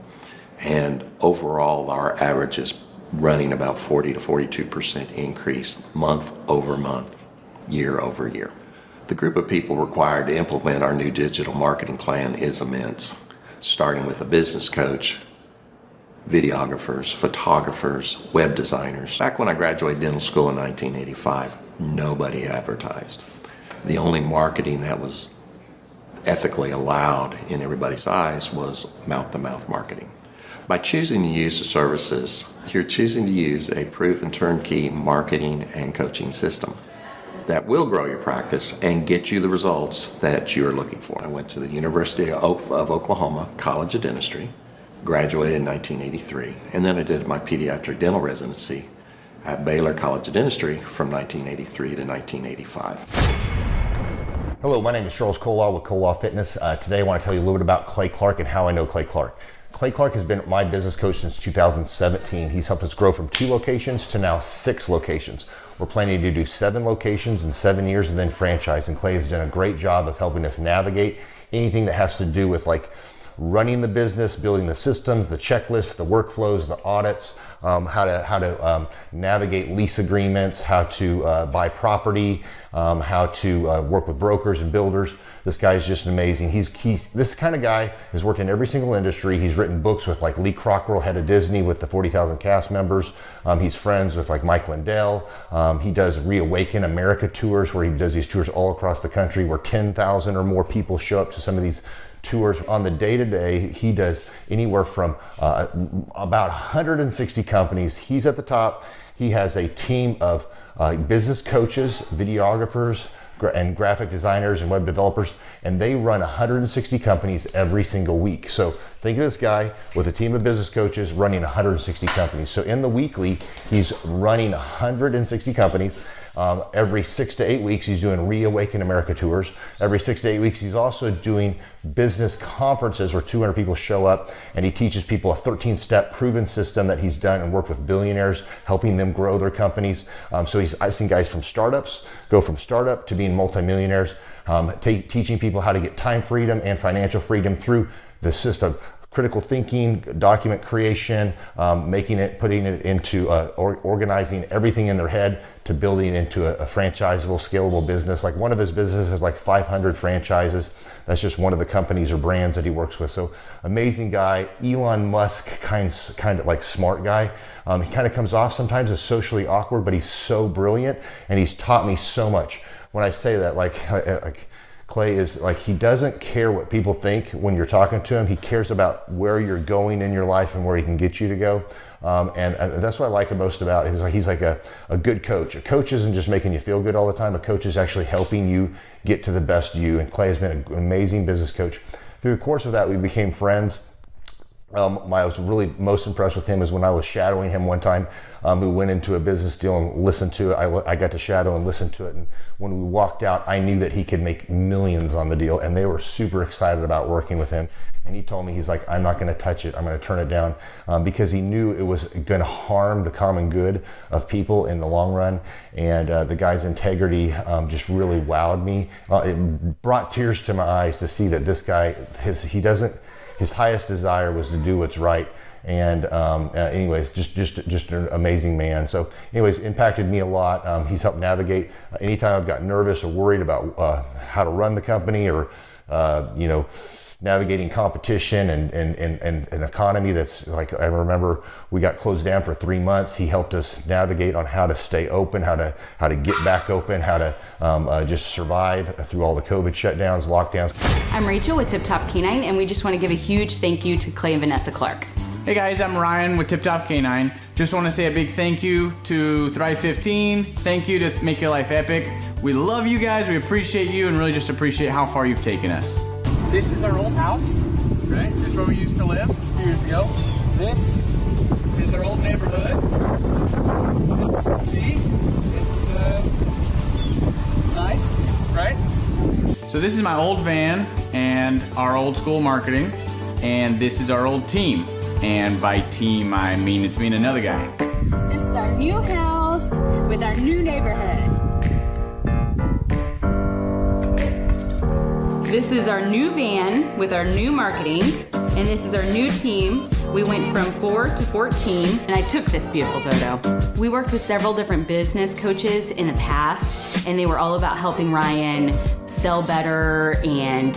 And overall, our average is running about 40 to 42% increase month over month, year over year. The group of people required to implement our new digital marketing plan is immense, starting with a business coach, videographers, photographers, web designers. Back when I graduated dental school in 1985, nobody advertised. The only marketing that was ethically allowed in everybody's eyes was mouth-to-mouth marketing. By choosing to use the services, you're choosing to use a proven turnkey marketing and coaching system that will grow your practice and get you the results that you're looking for. I went to the University of Oklahoma College of Dentistry, graduated in 1983, and then I did my pediatric dental residency at Baylor College of Dentistry from 1983 to 1985.
Hello, my name is Charles Colaw with Colaw Fitness. Today I want to tell you a little bit about Clay Clark and how I know Clay Clark. Clay Clark has been my business coach since 2017. He's helped us grow from 2 locations to now 6 locations. We're planning to do 7 locations in 7 years and then franchise. And Clay has done a great job of helping us navigate anything that has to do with like running the business, building the systems, the checklists, the workflows, the audits, how to navigate lease agreements, how to buy property, how to work with brokers and builders. This guy is just amazing. He's this kind of guy has worked in every single industry. He's written books with like Lee Cockrell, head of Disney, with the 40,000 cast members. He's friends with like Mike Lindell. He does Reawaken America tours, where he does these tours all across the country where 10,000 or more people show up to some of these tours. On the day-to-day, he does anywhere from about 160 companies. He's at the top. He has a team of business coaches, videographers, and graphic designers and web developers, and they run 160 companies every single week. So think of this guy with a team of business coaches running 160 companies. So in the weekly, he's running 160 companies. Every 6 to 8 weeks, he's doing Reawaken America tours. Every 6 to 8 weeks, he's also doing business conferences where 200 people show up, and he teaches people a 13-step proven system that he's done and worked with billionaires, helping them grow their companies. I've seen guys from startups go from startup to being multimillionaires, teaching people how to get time freedom and financial freedom through the system. Critical thinking, document creation, putting it into organizing everything in their head to building into a franchisable, scalable business. Like one of his businesses has like 500 franchises. That's just one of the companies or brands that he works with. So amazing guy. Elon Musk, kind of like smart guy. He kind of comes off sometimes as socially awkward, but he's so brilliant, and he's taught me so much. When I say that, like Clay is like, he doesn't care what people think when you're talking to him. He cares about where you're going in your life and where he can get you to go. And that's what I like most about him. He's like a good coach. A coach isn't just making you feel good all the time. A coach is actually helping you get to the best you. And Clay has been an amazing business coach. Through the course of that, we became friends. I was really most impressed with him is when I was shadowing him one time. We went into a business deal and listened to it. I got to shadow and listen to it. And when we walked out, I knew that he could make millions on the deal, and they were super excited about working with him. And he told me, he's like, I'm not going to touch it. I'm going to turn it down, because he knew it was going to harm the common good of people in the long run. And the guy's integrity just really wowed me. It brought tears to my eyes to see that this guy, his highest desire was to do what's right. And anyways, just an amazing man. So anyways, impacted me a lot. He's helped navigate anytime I've got nervous or worried about how to run the company, or navigating competition and an economy that's like, I remember we got closed down for 3 months. He helped us navigate on how to stay open, how to get back open, how to just survive through all the COVID shutdowns, lockdowns.
I'm Rachel with Tip Top Canine, and we just want to give a huge thank you to Clay and Vanessa Clark.
Hey guys, I'm Ryan with Tip Top Canine. Just want to say a big thank you to Thrive 15. Thank you to Make Your Life Epic. We love you guys, we appreciate you, and really just appreciate how far you've taken us. This is our old house, right? This is where we used to live a few years ago. This is our old neighborhood. See? It's nice, right? So this is my old van and our old school marketing, and this is our old team. And by team, I mean it's me and another guy.
This is our new house with our new neighborhood. This is our new van with our new marketing, and this is our new team. We went from 4 to 14, and I took this beautiful photo. We worked with several different business coaches in the past, and they were all about helping Ryan sell better and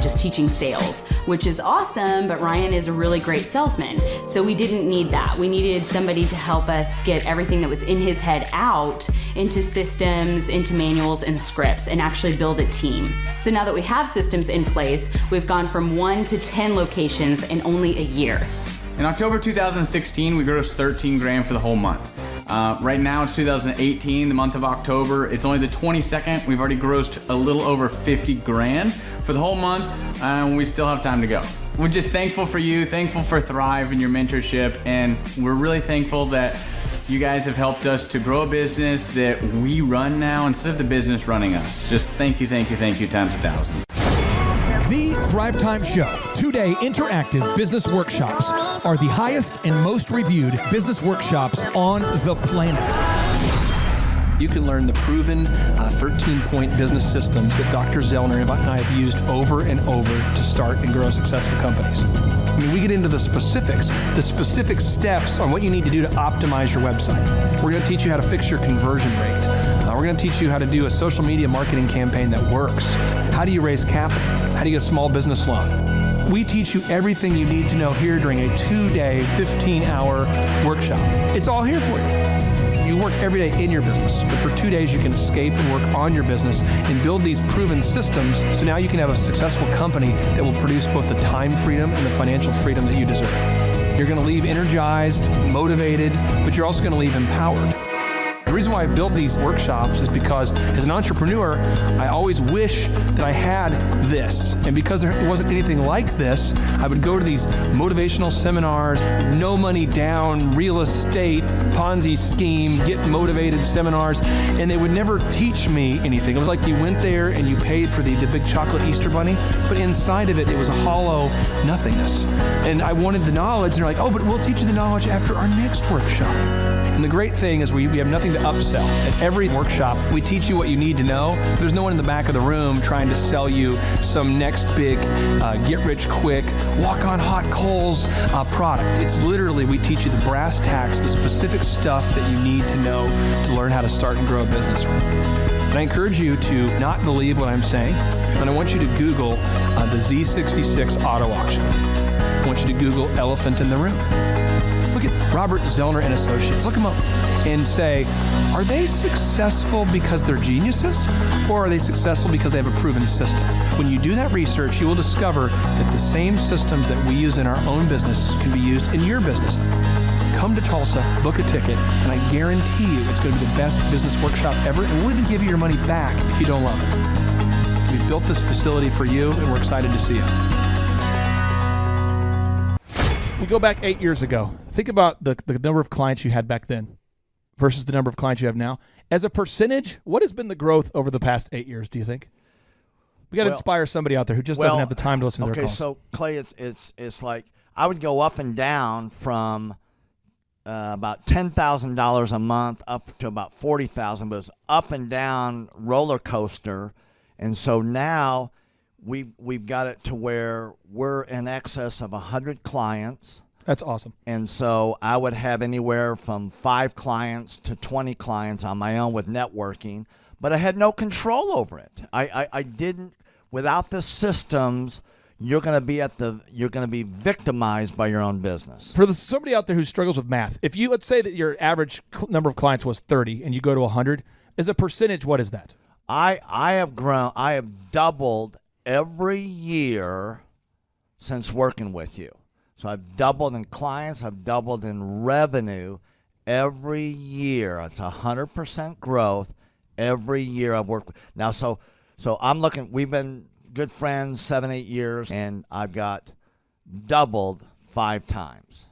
just teaching sales, which is awesome, but Ryan is a really great salesman. So we didn't need that. We needed somebody to help us get everything that was in his head out into systems, into manuals and scripts, and actually build a team. So now that we have systems in place, we've gone from 1 to 10 locations in only a year.
In October 2016, we grossed 13 grand for the whole month. Right now it's 2018, the month of October. It's only the 22nd. We've already grossed a little over 50 grand for the whole month, and we still have time to go. We're just thankful for you, thankful for Thrive and your mentorship, and we're really thankful that you guys have helped us to grow a business that we run now instead of the business running us. Just thank you times 1,000.
The Thrivetime Show, 2-day interactive business workshops, are the highest and most reviewed business workshops on the planet. You can learn the proven 13-point business systems that Dr. Zellner and I have used over and over to start and grow successful companies. I mean, we get into the specific steps on what you need to do to optimize your website. We're going to teach you how to fix your conversion rate. We're going to teach you how to do a social media marketing campaign that works. How do you raise capital? How do you get a small business loan? We teach you everything you need to know here during a 2-day, 15-hour workshop. It's all here for you. You work every day in your business, but for 2 days you can escape and work on your business and build these proven systems so now you can have a successful company that will produce both the time freedom and the financial freedom that you deserve. You're going to leave energized, motivated, but you're also going to leave empowered. The reason why I've built these workshops is because as an entrepreneur, I always wish that I had this. And because there wasn't anything like this, I would go to these motivational seminars, no money down, real estate, Ponzi scheme, get motivated seminars, and they would never teach me anything. It was like you went there and you paid for the big chocolate Easter bunny, but inside of it, it was a hollow nothingness. And I wanted the knowledge, and they're like, oh, but we'll teach you the knowledge after our next workshop. And the great thing is we have nothing to upsell. At every workshop, we teach you what you need to know. There's no one in the back of the room trying to sell you some next big get-rich-quick, walk-on-hot coals product. It's literally, we teach you the brass tacks, the specific stuff that you need to know to learn how to start and grow a business. And I encourage you to not believe what I'm saying, but I want you to Google the Z66 auto auction. I want you to Google elephant in the room. Look at Robert Zellner and Associates. Look them up and say, are they successful because they're geniuses, or are they successful because they have a proven system? When you do that research, you will discover that the same systems that we use in our own business can be used in your business. Come to Tulsa, book a ticket, and I guarantee you it's going to be the best business workshop ever, and we'll even give you your money back if you don't love it. We've built this facility for you, and we're excited to see you.
If we go back 8 years ago, think about the number of clients you had back then versus the number of clients you have now. As a percentage, what has been the growth over the past 8 years, do you think? We got to inspire somebody out there who just doesn't have the time to listen to their calls.
Okay, so Clay, it's like I would go up and down from about $10,000 a month up to about $40,000, but it's up and down roller coaster. And so now we've got it to where we're in excess of 100 clients.
That's awesome.
And so I would have anywhere from 5 clients to 20 clients on my own with networking, but I had no control over it. I didn't. Without the systems, you're going to be victimized by your own business.
For somebody out there who struggles with math, if you, let's say that your average number of clients was 30 and you go to 100, as a percentage, what is that?
I have doubled every year since working with you. So I've doubled in clients, I've doubled in revenue every year. It's 100% growth every year I've worked with. Now, so I'm looking, we've been good friends 7-8 years, and I've got doubled 5 times.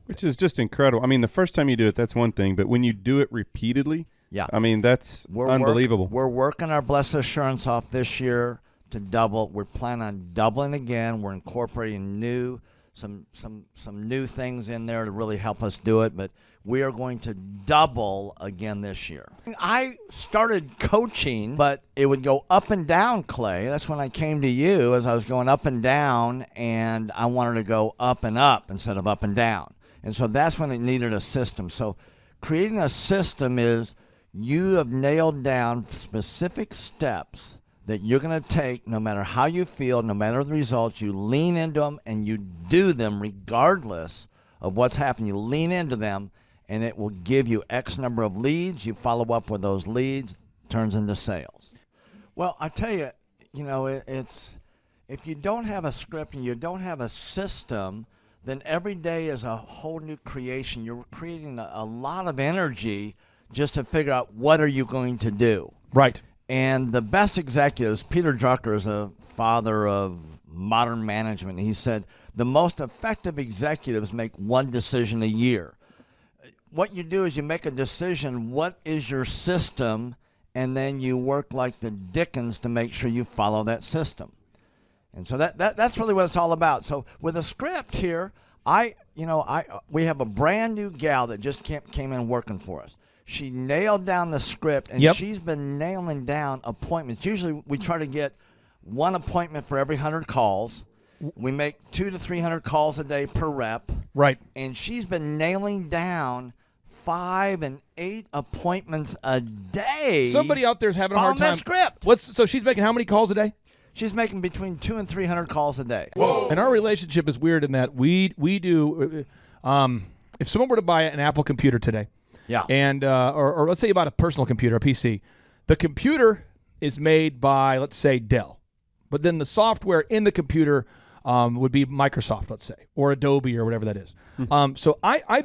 Which is just incredible. I mean, the first time you do it, that's one thing, but when you do it repeatedly,
yeah,
I mean, that's unbelievable.
We're working our Blessed Assurance off this year to double. We're planning on doubling again. We're incorporating some new things in there to really help us do it, but we are going to double again this year. I started coaching, but it would go up and down, Clay. That's when I came to you, as I was going up and down, and I wanted to go up and up instead of up and down. And so that's when it needed a system. So creating a system is you have nailed down specific steps that you're going to take no matter how you feel, no matter the results. You lean into them and you do them regardless of what's happening. You lean into them, and it will give you X number of leads. You follow up with those leads, turns into sales. Well, I tell you, it's if you don't have a script and you don't have a system, then every day is a whole new creation. You're creating a lot of energy just to figure out what are you going to do.
Right.
And the best executives, Peter Drucker is a father of modern management. He said, the most effective executives make one decision a year. What you do is you make a decision, what is your system, and then you work like the Dickens to make sure you follow that system. And so that's really what it's all about. So with a script here, we have a brand new gal that just came in working for us. She nailed down the script, and
Yep.
she's been nailing down appointments. Usually we try to get one appointment for every 100 calls. We make 200 to 300 calls a day per rep.
Right.
And she's been nailing down 5 and 8 appointments a day.
Somebody out there is having a hard
Follow
time.
that script.
So she's making how many calls a day?
She's making between 200 and 300 calls a day.
And our relationship is weird in that we do. If someone were to buy an Apple computer today,
yeah,
and or let's say you bought a personal computer, a PC, the computer is made by, let's say, Dell, but then the software in the computer would be Microsoft, let's say, or Adobe or whatever that is. So I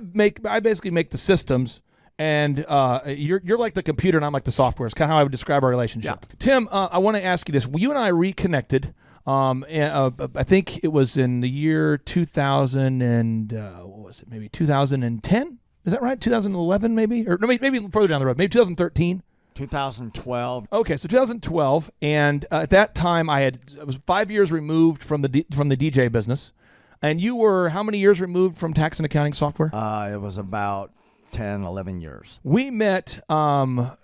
basically make the systems, and you're like the computer and I'm like the software. It's kind of how I would describe our relationship. Yeah. Tim, I want to ask you this. You and I reconnected. I think it was in the year 2000 and what was it? Maybe 2010. Is that right? 2011, maybe, or no, maybe further down the road. Maybe 2013.
2012.
Okay, so 2012, and at that time I was 5 years removed from the DJ business, and you were how many years removed from tax and accounting software?
It was about 10, 11 years.
We met. How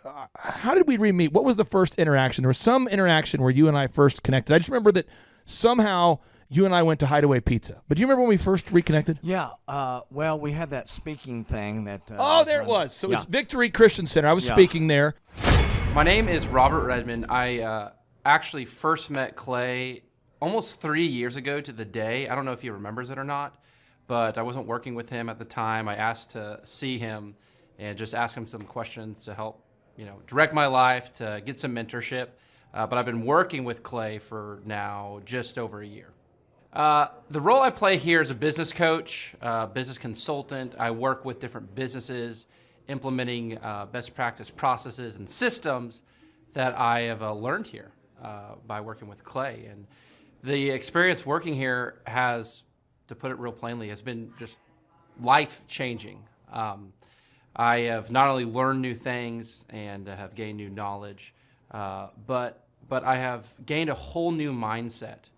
did we re-meet? What was the first interaction? There was some interaction where you and I first connected. I just remember that somehow you and I went to Hideaway Pizza. But do you remember when we first reconnected?
Yeah. Well, we had that speaking thing that.
There it was. So it was Victory Christian Center. I was speaking there.
My name is Robert Redmond. I actually first met Clay almost 3 years ago to the day. I don't know if he remembers it or not, but I wasn't working with him at the time. I asked to see him and just ask him some questions to help, direct my life, to get some mentorship. But I've been working with Clay for now just over a year. The role I play here is a business coach, business consultant. I work with different businesses, implementing best practice processes and systems that I have learned here by working with Clay. And the experience working here has, to put it real plainly, has been just life-changing. I have not only learned new things and have gained new knowledge, but I have gained a whole new mindset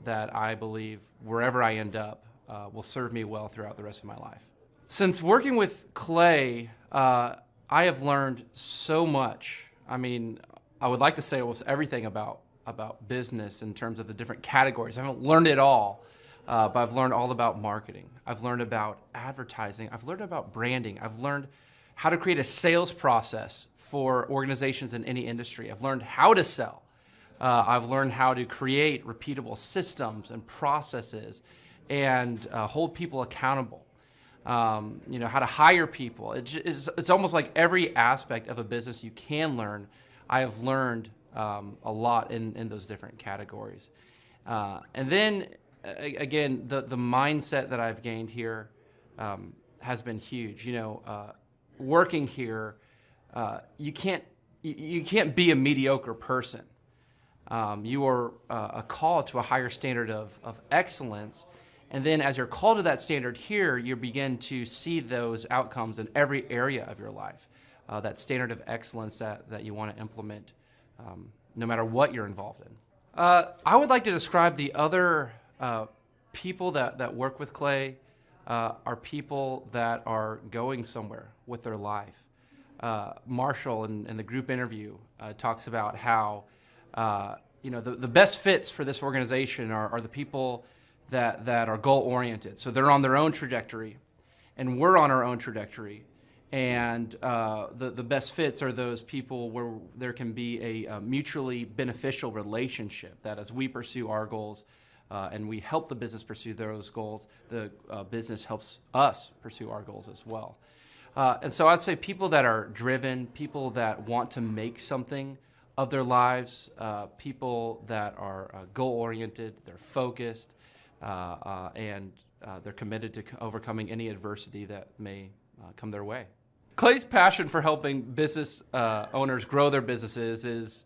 that I believe wherever I end up will serve me well throughout the rest of my life. Since working with Clay, I have learned so much. I mean, I would like to say almost everything about business in terms of the different categories. I haven't learned it all, but I've learned all about marketing. I've learned about advertising. I've learned about branding. I've learned how to create a sales process for organizations in any industry. I've learned how to sell. I've learned how to create repeatable systems and processes and hold people accountable. How to hire people. It's almost like every aspect of a business you can learn. I have learned a lot in those different categories. And then, again, the mindset that I've gained here has been huge. Working here, you can't be a mediocre person. You are a call to a higher standard of excellence. And then as you're called to that standard here, you begin to see those outcomes in every area of your life. That standard of excellence that you want to implement no matter what you're involved in. I would like to describe the other people that work with Clay are people that are going somewhere with their life. Marshall in the group interview talks about how the best fits for this organization are the people that are goal-oriented. So they're on their own trajectory, and we're on our own trajectory. And the best fits are those people where there can be a mutually beneficial relationship, that as we pursue our goals and we help the business pursue those goals, the business helps us pursue our goals as well. And so I'd say people that are driven, people that want to make something of their lives, people that are goal-oriented, they're focused, and they're committed to overcoming any adversity that may come their way. Clay's passion for helping business owners grow their businesses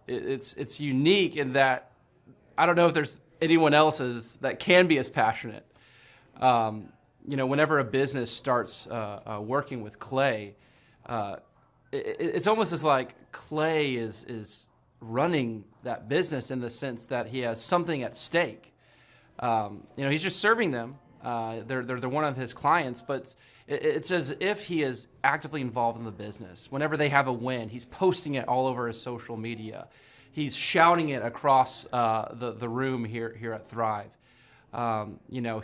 it's unique in that I don't know if there's anyone else that can be as passionate. Whenever a business starts working with Clay, it's almost as like Clay is running that business in the sense that he has something at stake. He's just serving them. They're one of his clients, but It's as if he is actively involved in the business. Whenever they have a win, he's posting it all over his social media. He's shouting it across the room here at Thrive.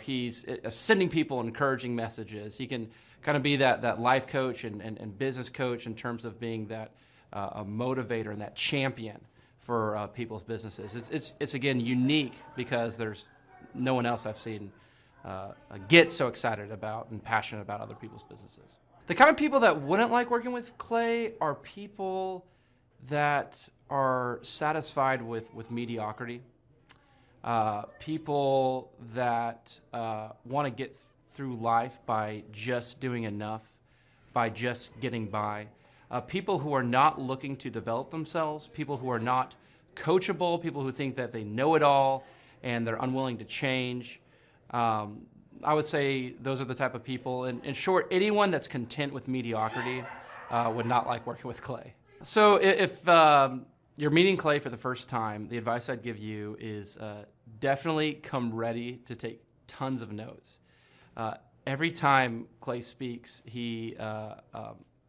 He's sending people encouraging messages. He can kind of be that life coach and business coach in terms of being that a motivator and that champion for people's businesses. It's again unique because there's no one else I've seen get so excited about and passionate about other people's businesses. The kind of people that wouldn't like working with Clay are people that are satisfied with mediocrity. People that want to get through life by just doing enough, by just getting by. People who are not looking to develop themselves, people who are not coachable, people who think that they know it all and they're unwilling to change. I would say those are the type of people. In short, anyone that's content with mediocrity would not like working with Clay. So if you're meeting Clay for the first time, the advice I'd give you is definitely come ready to take tons of notes. Every time Clay speaks, he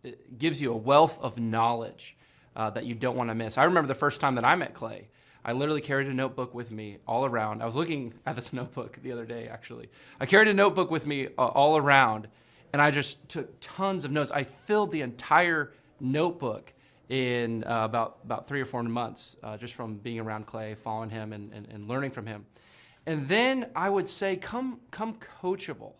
it gives you a wealth of knowledge that you don't want to miss. I remember the first time that I met Clay, I literally carried a notebook with me all around. I was looking at this notebook the other day, actually. I carried a notebook with me all around, and I just took tons of notes. I filled the entire notebook in about 3 or 4 months, just from being around Clay, following him, and learning from him. And then I would say, come coachable.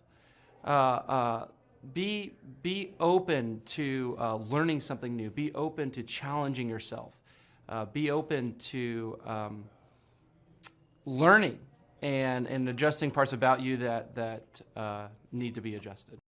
Be open to learning something new. Be open to challenging yourself. Be open to learning and adjusting parts about you that need to be adjusted.